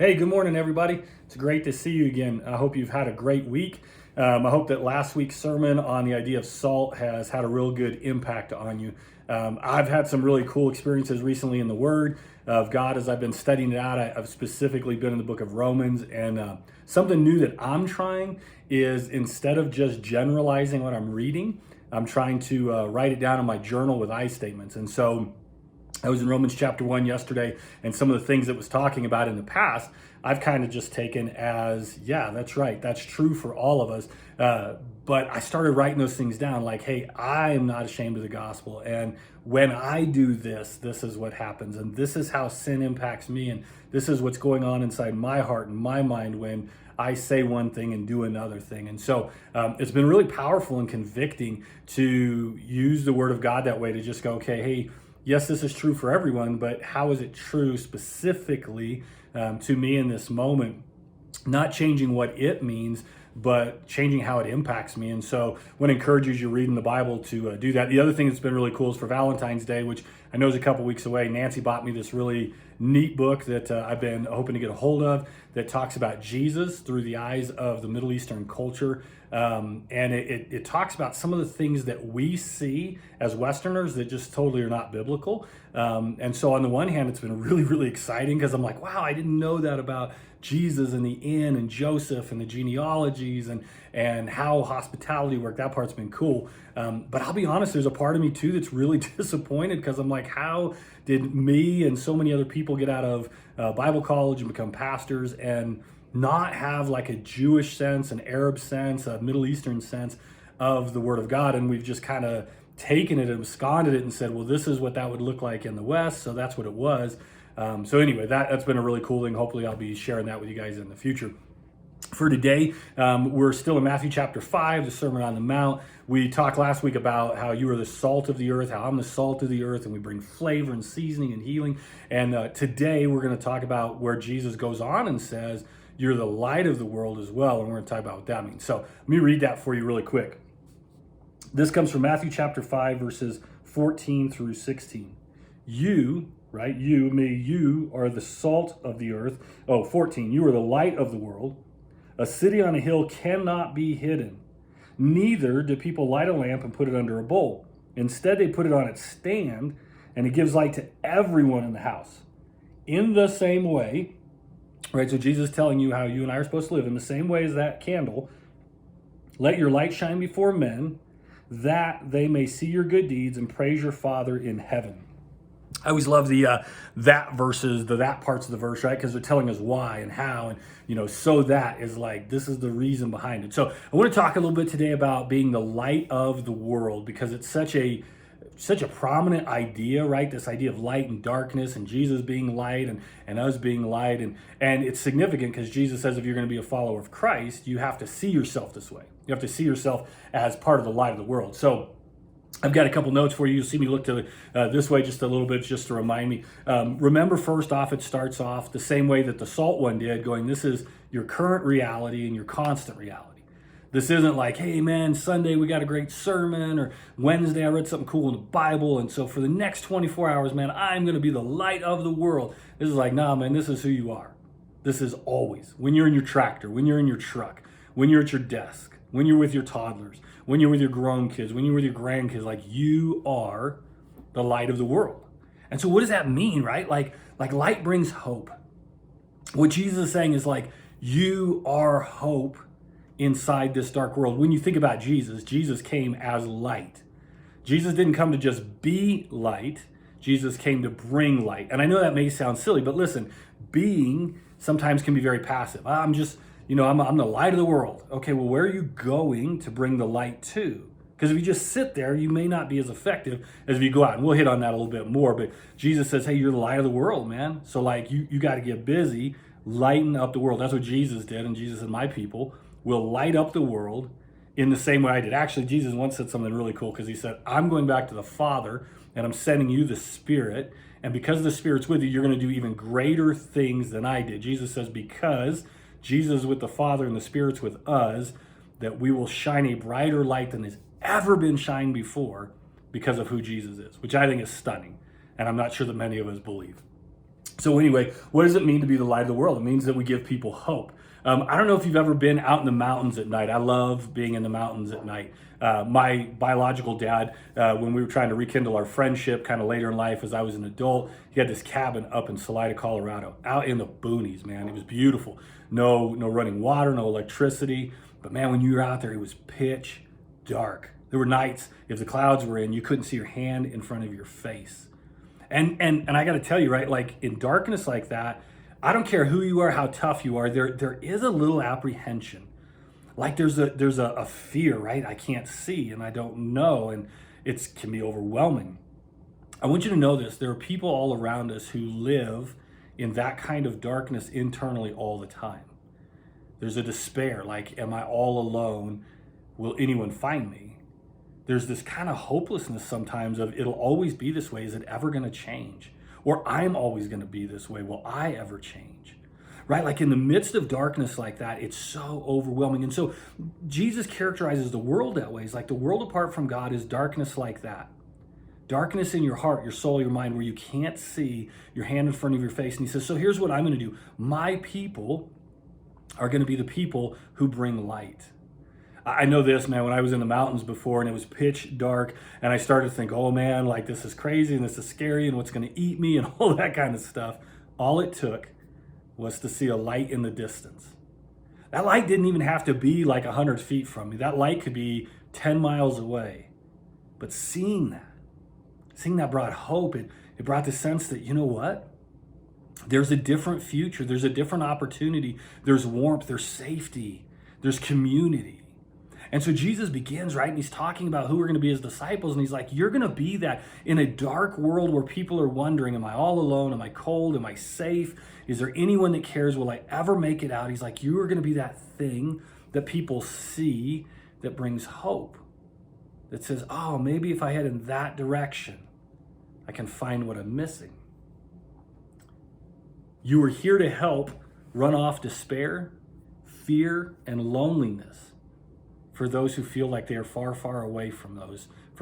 Hey, good morning, everybody. It's great to see you again. I hope you've had a great week. I hope that last week's sermon on the idea of salt has had a real good impact on you. I've had some really cool experiences recently in the Word of God as I've been studying it out. I've specifically been in the book of Romans, and something new that I'm trying is instead of just generalizing what I'm reading, I'm trying to write it down in my journal with I statements. And so I was in Romans chapter 1 yesterday, and some of the things it was talking about in the past, I've kind of just taken as, yeah, that's right. That's true for all of us. But I started writing those things down like, hey, I am not ashamed of the gospel. And when I do this, this is what happens. And this is how sin impacts me. And this is what's going on inside my heart and my mind when I say one thing and do another thing. And so it's been really powerful and convicting to use the word of God that way, to just go, okay, hey, yes, this is true for everyone, but how is it true specifically to me in this moment? Not changing what it means, but changing how it impacts me. And so I want to encourage you as you're reading the Bible to do that. The other thing that's been really cool is for Valentine's Day, which I know is a couple weeks away. Nancy bought me this really neat book that I've been hoping to get a hold of that talks about Jesus through the eyes of the Middle Eastern culture. And it talks about some of the things that we see as Westerners that just totally are not biblical. And so on the one hand, it's been really, really exciting because I'm like, wow, I didn't know that about Jesus and the inn and Joseph and the genealogies and how hospitality worked. That part's been cool. But I'll be honest, there's a part of me too that's really disappointed because I'm like, how did me and so many other people get out of Bible college and become pastors and not have like a Jewish sense, an Arab sense, a Middle Eastern sense of the Word of God? And we've just kind of taken it and absconded it and said, well, this is what that would look like in the West, so that's what it was. So anyway, that's been a really cool thing. Hopefully I'll be sharing that with you guys in the future. For today, we're still in Matthew chapter 5, the Sermon on the Mount. We talked last week about how you are the salt of the earth, how I'm the salt of the earth, and we bring flavor and seasoning and healing. And today we're going to talk about where Jesus goes on and says, you're the light of the world as well. And we're going to talk about what that means. So let me read that for you really quick. This comes from Matthew chapter 5, verses 14 through 16. You are the salt of the earth. 14, you are the light of the world. A city on a hill cannot be hidden. Neither do people light a lamp and put it under a bowl. Instead, they put it on its stand, and it gives light to everyone in the house. In the same way, right, so Jesus is telling you how you and I are supposed to live in the same way as that candle. Let your light shine before men, that they may see your good deeds and praise your Father in heaven. I always love the that verses, the that parts of the verse, right? Because they're telling us why and how, and so that is like, this is the reason behind it. So I want to talk a little bit today about being the light of the world, because it's such a prominent idea, right? This idea of light and darkness and Jesus being light and us being light. And it's significant because Jesus says if you're going to be a follower of Christ, you have to see yourself this way. You have to see yourself as part of the light of the world. So I've got a couple notes for you. You'll see me look to this way just a little bit, just to remind me. Remember, first off, it starts off the same way that the salt one did, going, this is your current reality and your constant reality. This isn't like, hey, man, Sunday we got a great sermon, or Wednesday I read something cool in the Bible, and so for the next 24 hours, man, I'm going to be the light of the world. This is like, nah, man, this is who you are. This is always. When you're in your tractor, when you're in your truck, when you're at your desk, when you're with your toddlers, when you're with your grown kids, when you're with your grandkids, like you are the light of the world. And so what does that mean, right? Like light brings hope. What Jesus is saying is like, you are hope inside this dark world. When you think about Jesus, Jesus came as light. Jesus didn't come to just be light. Jesus came to bring light. And I know that may sound silly, but listen, being sometimes can be very passive. I'm just, I'm the light of the world. Okay, well, where are you going to bring the light to? Because if you just sit there, you may not be as effective as if you go out. And we'll hit on that a little bit more. But Jesus says, hey, you're the light of the world, man. So like you got to get busy, lighten up the world. That's what Jesus did. And Jesus said, my people will light up the world in the same way I did. Actually, Jesus once said something really cool because he said, I'm going back to the Father and I'm sending you the Spirit. And because the Spirit's with you, you're going to do even greater things than I did. Jesus says, because Jesus is with the Father and the Spirit's with us, that we will shine a brighter light than has ever been shined before because of who Jesus is, which I think is stunning. And I'm not sure that many of us believe. So anyway, what does it mean to be the light of the world? It means that we give people hope. I don't know if you've ever been out in the mountains at night. I love being in the mountains at night. My biological dad, when we were trying to rekindle our friendship kind of later in life as I was an adult, he had this cabin up in Salida, Colorado, out in the boonies, man. It was beautiful. No running water, no electricity. But man, when you were out there, it was pitch dark. There were nights, if the clouds were in, you couldn't see your hand in front of your face. And I got to tell you, right, like in darkness like that, I don't care who you are, how tough you are, there is a little apprehension. Like there's a fear, right? I can't see and I don't know, and it can be overwhelming. I want you to know this. There are people all around us who live in that kind of darkness internally all the time. There's a despair, like, am I all alone? Will anyone find me? There's this kind of hopelessness sometimes of it'll always be this way. Is it ever going to change? Or I'm always going to be this way. Will I ever change? Right? Like in the midst of darkness like that, it's so overwhelming. And so Jesus characterizes the world that way. He's like, the world apart from God is darkness like that. Darkness in your heart, your soul, your mind, where you can't see your hand in front of your face. And he says, so here's what I'm going to do. My people are going to be the people who bring light. I know this, man, when I was in the mountains before and it was pitch dark and I started to think, oh man, like this is crazy and this is scary and what's going to eat me and all that kind of stuff. All it took was to see a light in the distance. That light didn't even have to be like 100 feet from me. That light could be 10 miles away. But seeing that brought hope. It brought the sense that, you know what? There's a different future. There's a different opportunity. There's warmth. There's safety. There's community. And so Jesus begins, right? And he's talking about who are going to be his disciples. And he's like, you're going to be that in a dark world where people are wondering, am I all alone? Am I cold? Am I safe? Is there anyone that cares? Will I ever make it out? He's like, you are going to be that thing that people see that brings hope. That says, oh, maybe if I head in that direction, I can find what I'm missing. You are here to help run off despair, fear, and loneliness for those who feel like they are far, far away from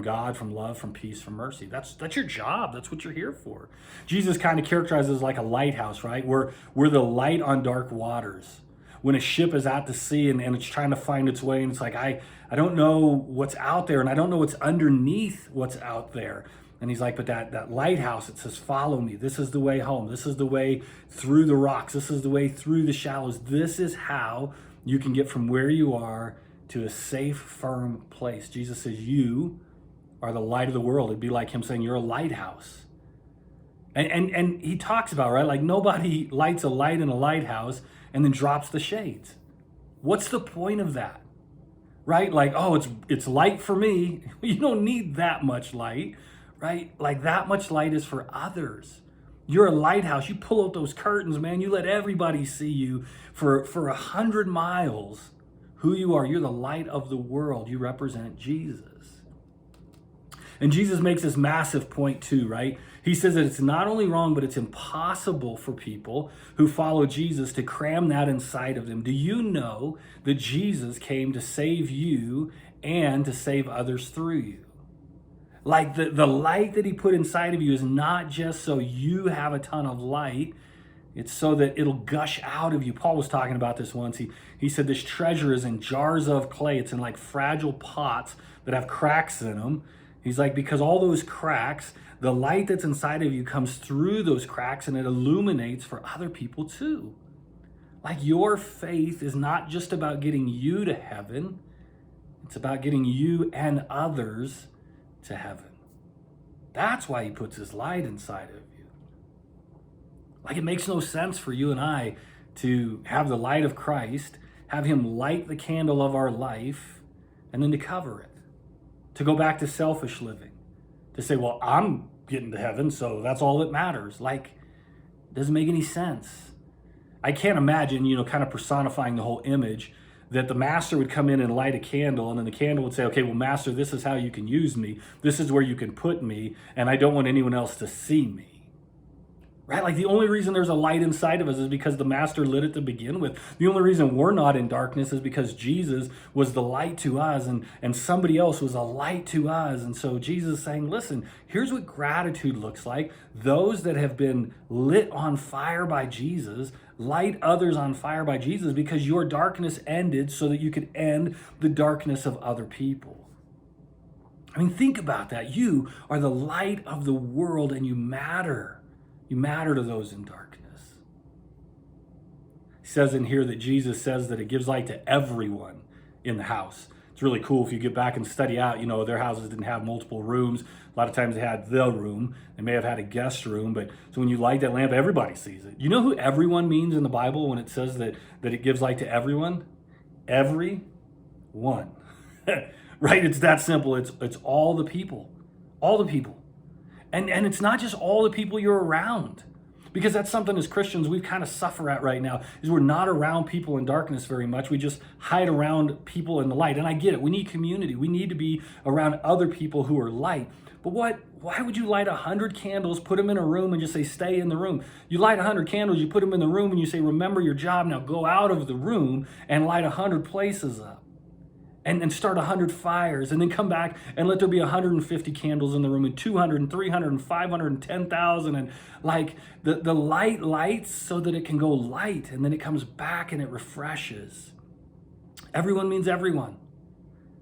God, from love, from peace, from mercy. That's your job. That's what you're here for. Jesus kind of characterizes like a lighthouse, right? We're the light on dark waters. When a ship is out to sea and it's trying to find its way, and it's like, I don't know what's out there, and I don't know what's underneath what's out there. And he's like, but that lighthouse, it says, follow me. This is the way home. This is the way through the rocks. This is the way through the shallows. This is how you can get from where you are to a safe, firm place. Jesus says, you are the light of the world. It'd be like him saying, you're a lighthouse. And he talks about, right, like nobody lights a light in a lighthouse and then drops the shades. What's the point of that? Right? Like, oh, it's light for me. You don't need that much light, right? Like that much light is for others. You're a lighthouse. You pull out those curtains, man. You let everybody see you for 100 miles. Who you are. You're the light of the world. You represent Jesus. And Jesus makes this massive point too, right? He says that it's not only wrong, but it's impossible for people who follow Jesus to cram that inside of them. Do you know that Jesus came to save you and to save others through you? Like the light that he put inside of you is not just so you have a ton of light. It's so that it'll gush out of you. Paul was talking about this once. He said this treasure is in jars of clay. It's in like fragile pots that have cracks in them. He's like, because all those cracks, the light that's inside of you comes through those cracks and it illuminates for other people too. Like your faith is not just about getting you to heaven. It's about getting you and others to heaven. That's why he puts his light inside of you. Like it makes no sense for you and I to have the light of Christ, have him light the candle of our life, and then to cover it. To go back to selfish living. To say, well, I'm getting to heaven, so that's all that matters. Like, it doesn't make any sense. I can't imagine, kind of personifying the whole image that the master would come in and light a candle, and then the candle would say, okay, well, master, this is how you can use me. This is where you can put me, and I don't want anyone else to see me. right? Like the only reason there's a light inside of us is because the master lit it to begin with. The only reason we're not in darkness is because Jesus was the light to us, and somebody else was a light to us. And so Jesus is saying, listen, here's what gratitude looks like. Those that have been lit on fire by Jesus, light others on fire by Jesus, because your darkness ended so that you could end the darkness of other people. I mean, think about that. You are the light of the world, and you matter. You matter to those in darkness. He says in here that Jesus says that it gives light to everyone in the house. It's really cool if you get back and study out, their houses didn't have multiple rooms. A lot of times they had the room. They may have had a guest room, but so when you light that lamp, everybody sees it. You know who everyone means in the Bible when it says that it gives light to everyone? Everyone. Right? It's that simple. It's all the people. All the people. And it's not just all the people you're around, because that's something as Christians we kind of suffer at right now, is we're not around people in darkness very much. We just hide around people in the light. And I get it. We need community. We need to be around other people who are light. But why would you light 100 candles, put them in a room, and just say, stay in the room? You light 100 candles, you put them in the room, and you say, remember your job. Now go out of the room and light 100 places up. And start 100 fires, and then come back and let there be 150 candles in the room, and 200 and 300 and 500 and 10,000. And like the light lights so that it can go light, and then it comes back and it refreshes. Everyone means everyone.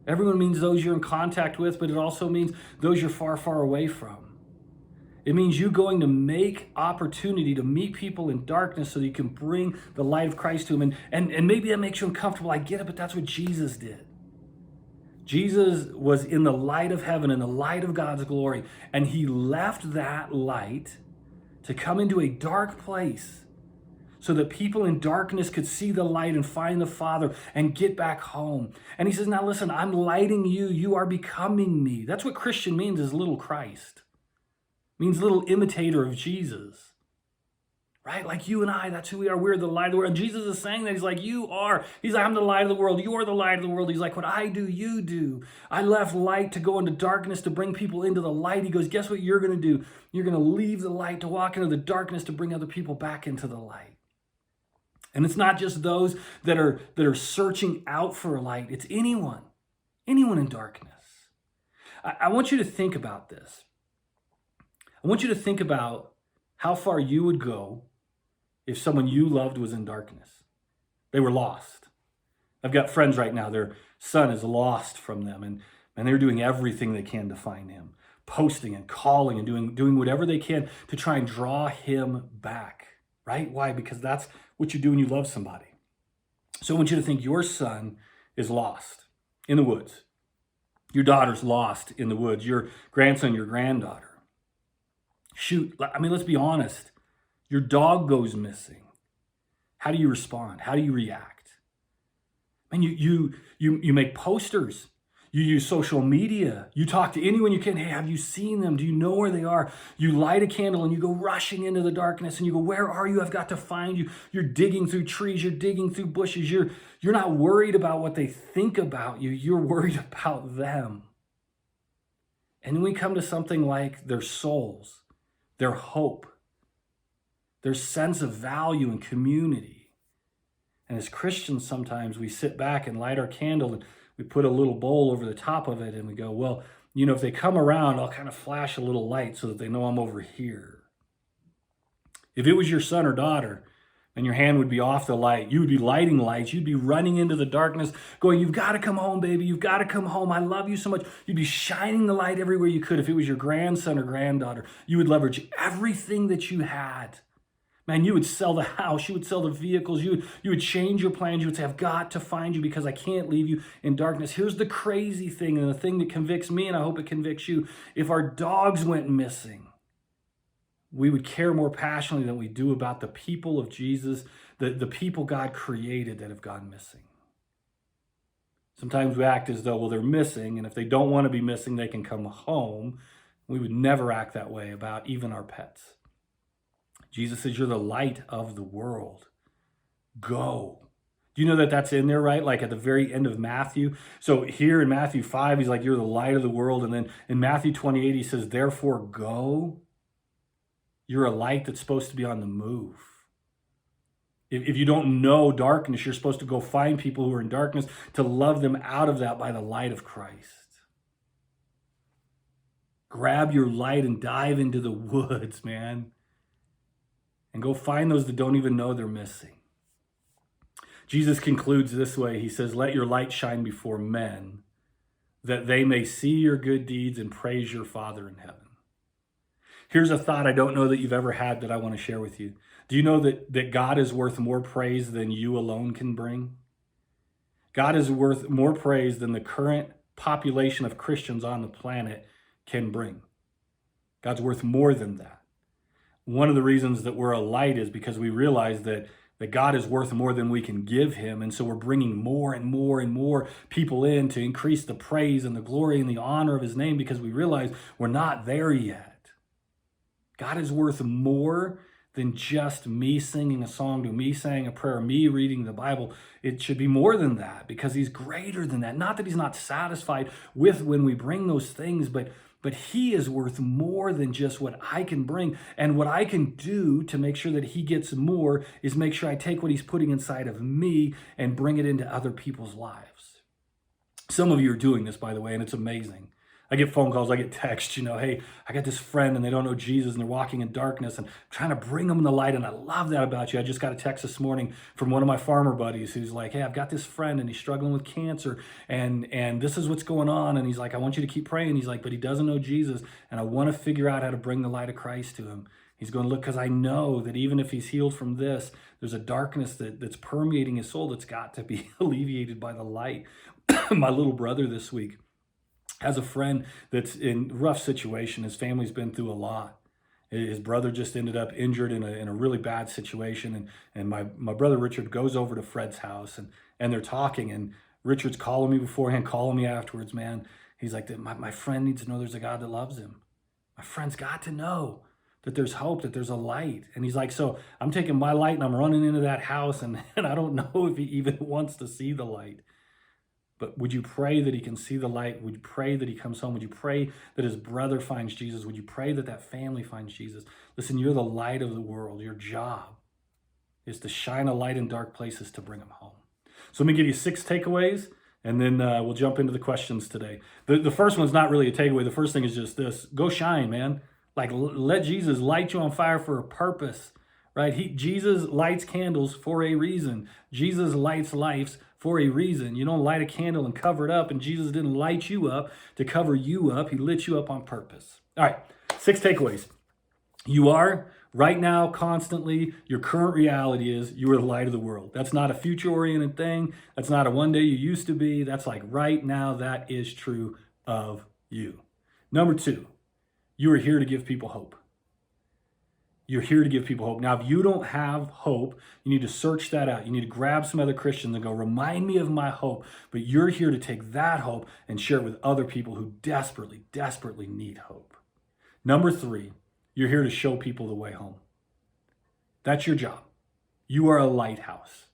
Everyone means those you're in contact with, but it also means those you're far, far away from. It means you going to make opportunity to meet people in darkness so that you can bring the light of Christ to them. And maybe that makes you uncomfortable. I get it, but that's what Jesus did. Jesus was in the light of heaven, in the light of God's glory, and he left that light to come into a dark place so that people in darkness could see the light and find the Father and get back home. And he says, now listen, I'm lighting you. You are becoming me. That's what Christian means, is little Christ. It means little imitator of Jesus. Right? Like you and I, that's who we are. We're the light of the world. And Jesus is saying that. He's like, you are. He's like, I'm the light of the world. You are the light of the world. He's like, what I do, you do. I left light to go into darkness to bring people into the light. He goes, guess what you're going to do? You're going to leave the light to walk into the darkness to bring other people back into the light. And it's not just those that are searching out for a light. It's anyone in darkness. I want you to think about this. I want you to think about how far you would go if someone you loved was in darkness. They were lost. I've got friends right now, their son is lost from them, and they're doing everything they can to find him, posting and calling and doing whatever they can to try and draw him back, right? Why? Because that's what you do when you love somebody. So I want you to think your son is lost in the woods. Your daughter's lost in the woods. Your grandson, your granddaughter. Shoot, I mean, let's be honest. Your dog goes missing. How do you respond? How do you react? And you make posters. You use social media. You talk to anyone you can. Hey, have you seen them? Do you know where they are? You light a candle and you go rushing into the darkness and you go, where are you? I've got to find you. You're digging through trees. You're digging through bushes. You're not worried about what they think about you. You're worried about them. And then we come to something like their souls, their hope, their sense of value and community. And as Christians, sometimes we sit back and light our candle and we put a little bowl over the top of it and we go, well, if they come around, I'll kind of flash a little light so that they know I'm over here. If it was your son or daughter and your hand would be off the light, you would be lighting lights, you'd be running into the darkness going, you've got to come home, baby, you've got to come home, I love you so much. You'd be shining the light everywhere you could. If it was your grandson or granddaughter, you would leverage everything that you had. Man, you would sell the house, you would sell the vehicles, you would change your plans, you would say, I've got to find you because I can't leave you in darkness. Here's the crazy thing, and the thing that convicts me, and I hope it convicts you. If our dogs went missing, we would care more passionately than we do about the people of Jesus, the people God created that have gone missing. Sometimes we act as though, well, they're missing, and if they don't want to be missing, they can come home. We would never act that way about even our pets. Jesus says, you're the light of the world. Go. Do you know that that's in there, right? Like at the very end of Matthew. So here in Matthew 5, he's like, you're the light of the world. And then in Matthew 28, he says, therefore go. You're a light that's supposed to be on the move. If you don't know darkness, you're supposed to go find people who are in darkness to love them out of that by the light of Christ. Grab your light and dive into the woods, man. And go find those that don't even know they're missing. Jesus concludes this way. He says, let your light shine before men, that they may see your good deeds and praise your Father in heaven. Here's a thought I don't know that you've ever had that I want to share with you. Do you know that God is worth more praise than you alone can bring? God is worth more praise than the current population of Christians on the planet can bring. God's worth more than that. One of the reasons that we're a light is because we realize that God is worth more than we can give him. And so we're bringing more and more and more people in to increase the praise and the glory and the honor of his name, because we realize we're not there yet. God is worth more than just me singing a song to me saying a prayer, me reading the Bible. It should be more than that, because he's greater than that. Not that he's not satisfied with when we bring those things, but he is worth more than just what I can bring. And what I can do to make sure that he gets more is make sure I take what he's putting inside of me and bring it into other people's lives. Some of you are doing this, by the way, and it's amazing. I get phone calls, I get texts, hey, I got this friend and they don't know Jesus and they're walking in darkness, and I'm trying to bring them in the light. And I love that about you. I just got a text this morning from one of my farmer buddies who's like, hey, I've got this friend and he's struggling with cancer and this is what's going on. And he's like, I want you to keep praying. He's like, but he doesn't know Jesus, and I want to figure out how to bring the light of Christ to him. He's going, look, because I know that even if he's healed from this, there's a darkness that's permeating his soul that's got to be alleviated by the light. My little brother this week has a friend that's in a rough situation. His family's been through a lot. His brother just ended up injured in a really bad situation. And my brother Richard goes over to Fred's house and they're talking, and Richard's calling me beforehand, calling me afterwards, man. He's like, my friend needs to know there's a God that loves him. My friend's got to know that there's hope, that there's a light. And he's like, so I'm taking my light and I'm running into that house, and I don't know if he even wants to see the light. But would you pray that he can see the light? Would you pray that he comes home? Would you pray that his brother finds Jesus? Would you pray that that family finds Jesus? Listen, you're the light of the world. Your job is to shine a light in dark places to bring them home. So let me give you 6 takeaways, and then we'll jump into the questions today. The first one's not really a takeaway. The first thing is just this. Go shine, man. Like, let Jesus light you on fire for a purpose, right? Jesus lights candles for a reason. Jesus lights lives for a reason. You don't light a candle and cover it up, and Jesus didn't light you up to cover you up. He lit you up on purpose. All right, 6 takeaways. You are right now, constantly, your current reality is you are the light of the world. That's not a future-oriented thing. That's not a one day you used to be. That's like right now, that is true of you. Number 2, you are here to give people hope. You're here to give people hope. Now, if you don't have hope, you need to search that out. You need to grab some other Christians and go, remind me of my hope. But you're here to take that hope and share it with other people who desperately, desperately need hope. Number 3, you're here to show people the way home. That's your job. You are a lighthouse.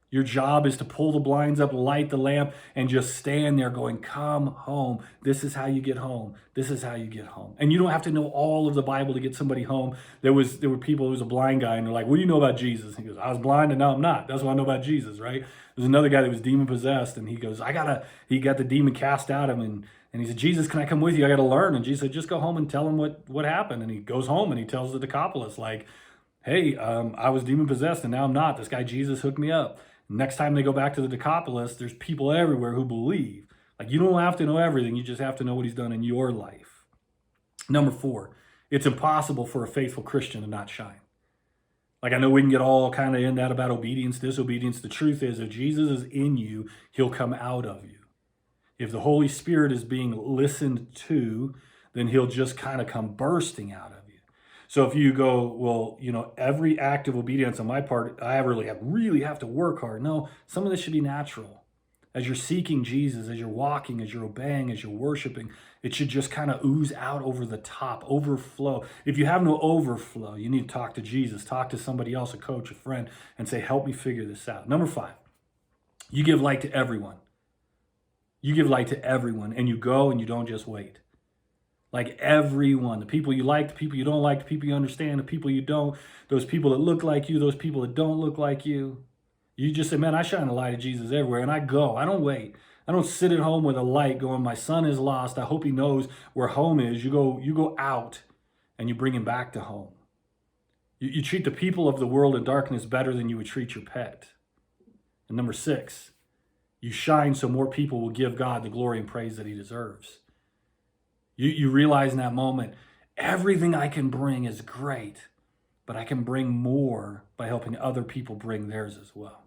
Your job is to pull the blinds up, light the lamp, and just stand there going, come home. This is how you get home. This is how you get home. And you don't have to know all of the Bible to get somebody home. There were people who was a blind guy, and they're like, what do you know about Jesus? And he goes, I was blind and now I'm not. That's what I know about Jesus, right? There's another guy that was demon possessed, and he goes, he got the demon cast out of him, and he said, Jesus, can I come with you? I got to learn. And Jesus said, just go home and tell him what happened. And he goes home and he tells the Decapolis, like, hey, I was demon possessed and now I'm not. This guy Jesus hooked me up. Next time they go back to the Decapolis, there's people everywhere who believe. Like, you don't have to know everything. You just have to know what he's done in your life. Number 4, it's impossible for a faithful Christian to not shine. Like, I know we can get all kind of in that about obedience, disobedience. The truth is, if Jesus is in you, he'll come out of you. If the Holy Spirit is being listened to, then he'll just kind of come bursting out of you. So if you go, well, every act of obedience on my part, I really have to work hard. No, some of this should be natural. As you're seeking Jesus, as you're walking, as you're obeying, as you're worshiping, it should just kind of ooze out over the top, overflow. If you have no overflow, you need to talk to Jesus, talk to somebody else, a coach, a friend, and say, help me figure this out. Number 5, you give light to everyone. You give light to everyone, and you go and you don't just wait. Like everyone, the people you like, the people you don't like, the people you understand, the people you don't, those people that look like you, those people that don't look like you. You just say, man, I shine the light of Jesus everywhere, and I go. I don't wait. I don't sit at home with a light going, my son is lost. I hope he knows where home is. You go out and you bring him back to home. You treat the people of the world in darkness better than you would treat your pet. And number 6, you shine so more people will give God the glory and praise that he deserves. You realize in that moment, everything I can bring is great, but I can bring more by helping other people bring theirs as well.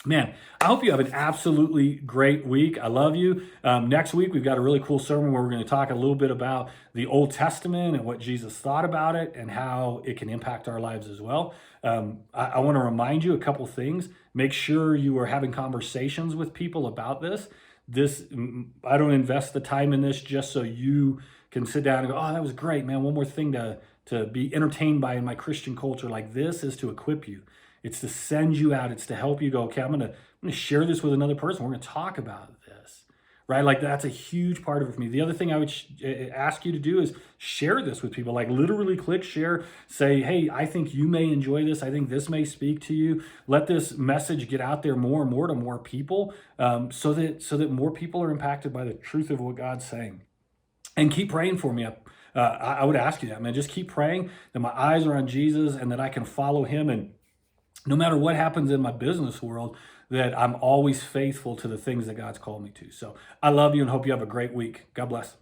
Man, I hope you have an absolutely great week. I love you. Next week, we've got a really cool sermon where we're going to talk a little bit about the Old Testament and what Jesus thought about it and how it can impact our lives as well. I want to remind you a couple things. Make sure you are having conversations with people about this. I don't invest the time in this just so you can sit down and go, oh, that was great, man. One more thing to be entertained by in my Christian culture. Like, this is to equip you. It's to send you out. It's to help you go, okay, I'm gonna share this with another person. We're gonna talk about this, right? Like, that's a huge part of it for me. The other thing I would ask you to do is share this with people. Like, literally click share, say, hey, I think you may enjoy this. I think this may speak to you. Let this message get out there more and more to more people, so that more people are impacted by the truth of what God's saying. And keep praying for me. I would ask you that, man. Just keep praying that my eyes are on Jesus and that I can follow him, and no matter what happens in my business world, that I'm always faithful to the things that God's called me to. So I love you and hope you have a great week. God bless.